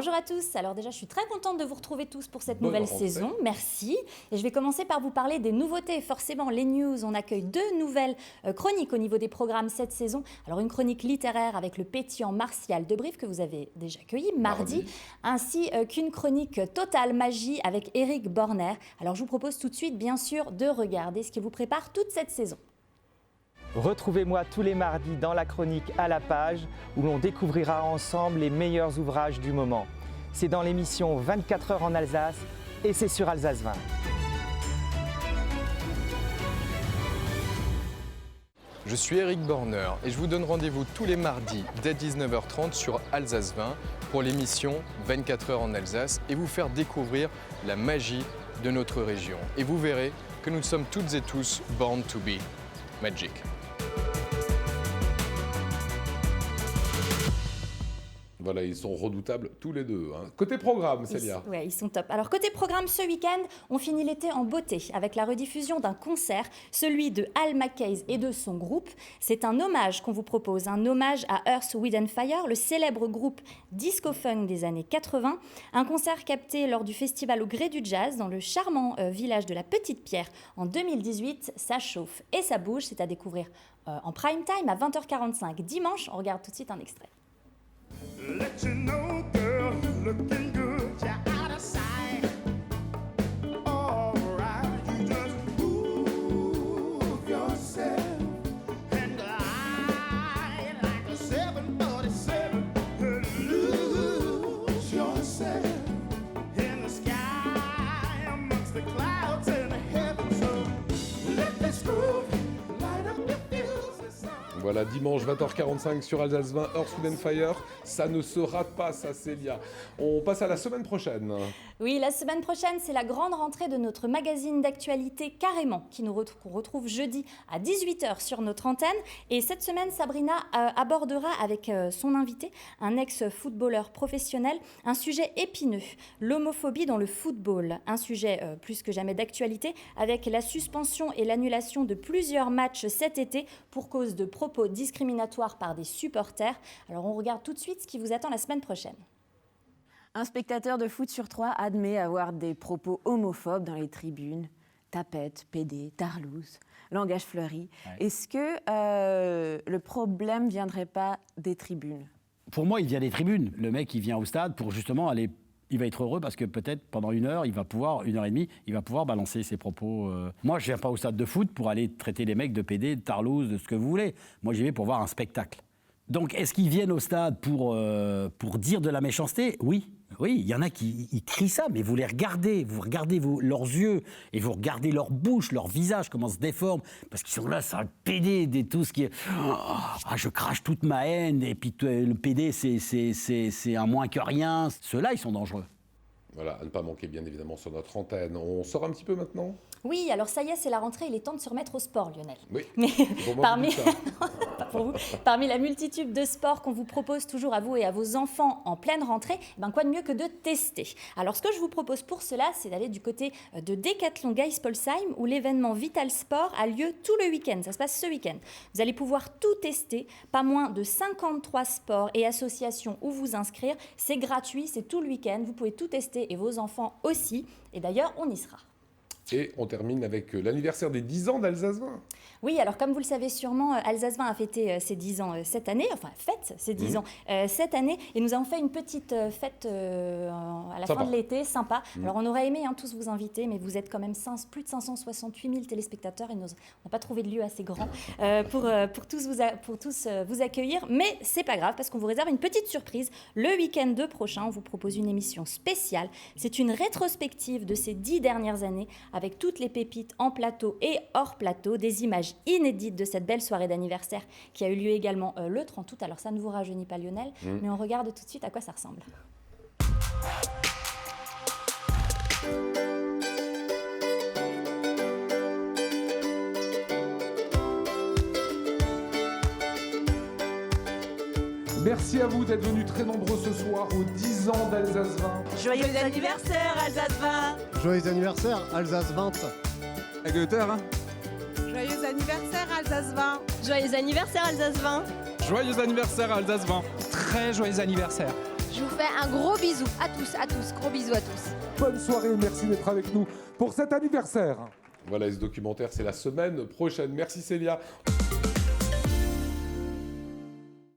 Bonjour à tous. Alors déjà, je suis très contente de vous retrouver tous pour cette nouvelle saison. Merci. Et je vais commencer par vous parler des nouveautés. Forcément, les news. On accueille 2 nouvelles chroniques au niveau des programmes cette saison. Alors une chronique littéraire avec le pétillant Martial Debrief que vous avez déjà accueilli mardi, ainsi qu'une chronique totale magie avec Éric Borner. Alors je vous propose tout de suite, bien sûr, de regarder ce qui vous prépare toute cette saison. Retrouvez-moi tous les mardis dans la chronique À la page où l'on découvrira ensemble les meilleurs ouvrages du moment. C'est dans l'émission 24 heures en Alsace et c'est sur Alsace 20. Je suis Éric Borner et je vous donne rendez-vous tous les mardis dès 19h30 sur Alsace 20 pour l'émission 24 heures en Alsace et vous faire découvrir la magie de notre région. Et vous verrez que nous sommes toutes et tous born to be magic. Voilà, ils sont redoutables tous les deux. Hein. Côté programme, Célia. Oui, ils sont top. Alors, côté programme, ce week-end, on finit l'été en beauté avec la rediffusion d'un concert, celui de Al McKay et de son groupe. C'est un hommage qu'on vous propose, un hommage à Earth, Wind & Fire, le célèbre groupe disco-funk des années 80. Un concert capté lors du festival au Gré du Jazz dans le charmant village de la Petite Pierre en 2018. Ça chauffe et ça bouge, c'est à découvrir en prime time à 20h45 dimanche. On regarde tout de suite un extrait. Let you know, girl, looking good, you're out of sight. All right, you just move yourself and glide like a 747. Lose yourself in the sky amongst the clouds and the heavens. So let this groove light up your fuse. Voilà, dimanche 20h45 sur Alsace 20, Earth, Wind & Fire. Ça ne se rate pas, ça, Célia. On passe à la semaine prochaine. Oui, la semaine prochaine, c'est la grande rentrée de notre magazine d'actualité Carrément, qui nous retrouve jeudi à 18h sur notre antenne. Et cette semaine, Sabrina abordera avec son invité, un ex-footballeur professionnel, un sujet épineux, l'homophobie dans le football. Un sujet plus que jamais d'actualité, avec la suspension et l'annulation de plusieurs matchs cet été pour cause de propos discriminatoires par des supporters. Alors on regarde tout de suite ce qui vous attend la semaine prochaine. Un spectateur de foot sur 3 admet avoir des propos homophobes dans les tribunes. Tapette, pédé, tarlouse, langage fleuri. Ouais. Est-ce que le problème ne viendrait pas des tribunes ? Pour moi, il vient des tribunes. Le mec, il vient au stade pour justement aller... Il va être heureux parce que peut-être pendant 1 heure, il va pouvoir, 1h30, il va pouvoir balancer ses propos. Moi, je ne viens pas au stade de foot pour aller traiter les mecs de pédé, de tarlouse, de ce que vous voulez. Moi, j'y vais pour voir un spectacle. Donc, est-ce qu'ils viennent au stade pour dire de la méchanceté ? Oui. Oui, il y en a qui crient ça, mais vous les regardez, leurs yeux, et vous regardez leur bouche, leur visage, comment se déforme, parce qu'ils sont là, c'est un PD, tout ce qui est... Ah, je crache toute ma haine, et puis le PD, c'est un moins que rien. Ceux-là, ils sont dangereux. Voilà, à ne pas manquer bien évidemment sur notre antenne. On sort un petit peu maintenant ? Oui, alors ça y est, c'est la rentrée, il est temps de se remettre au sport, Lionel. Oui, mais parmi... pas pour vous. Parmi la multitude de sports qu'on vous propose toujours à vous et à vos enfants en pleine rentrée, quoi de mieux que de tester. Alors ce que je vous propose pour cela, c'est d'aller du côté de Decathlon Geispolsheim où l'événement Vital Sport a lieu tout le week-end. Ça se passe ce week-end. Vous allez pouvoir tout tester, pas moins de 53 sports et associations où vous inscrire. C'est gratuit, c'est tout le week-end. Vous pouvez tout tester et vos enfants aussi. Et d'ailleurs, on y sera. Et on termine avec l'anniversaire des 10 ans d'Alsace 20. Oui, alors comme vous le savez sûrement, Alsace 20 a fêté ses 10 ans cette année, enfin fête ses 10 ans cette année, et nous avons fait une petite fête à la fin de l'été, sympa. Alors on aurait aimé tous vous inviter, mais vous êtes quand même plus de 568 000 téléspectateurs et on n'a pas trouvé de lieu assez grand pour tous vous accueillir, mais c'est pas grave parce qu'on vous réserve une petite surprise. Le week-end prochain, on vous propose une émission spéciale. C'est une rétrospective de ces 10 dernières années avec toutes les pépites en plateau et hors plateau, des images inédites de cette belle soirée d'anniversaire qui a eu lieu également le 30 août. Alors ça ne vous rajeunit pas Lionel, mais on regarde tout de suite à quoi ça ressemble. Merci à vous d'être venus très nombreux ce soir aux 10 ans d'Alsace 20. Joyeux anniversaire Alsace 20. Joyeux anniversaire Alsace 20. Joyeux anniversaire Alsace 20. Joyeux anniversaire Alsace 20. Joyeux anniversaire Alsace 20. Très joyeux anniversaire. Je vous fais un gros bisou à tous, gros bisous à tous. Bonne soirée, merci d'être avec nous pour cet anniversaire. Voilà, ce documentaire, c'est la semaine prochaine. Merci Célia.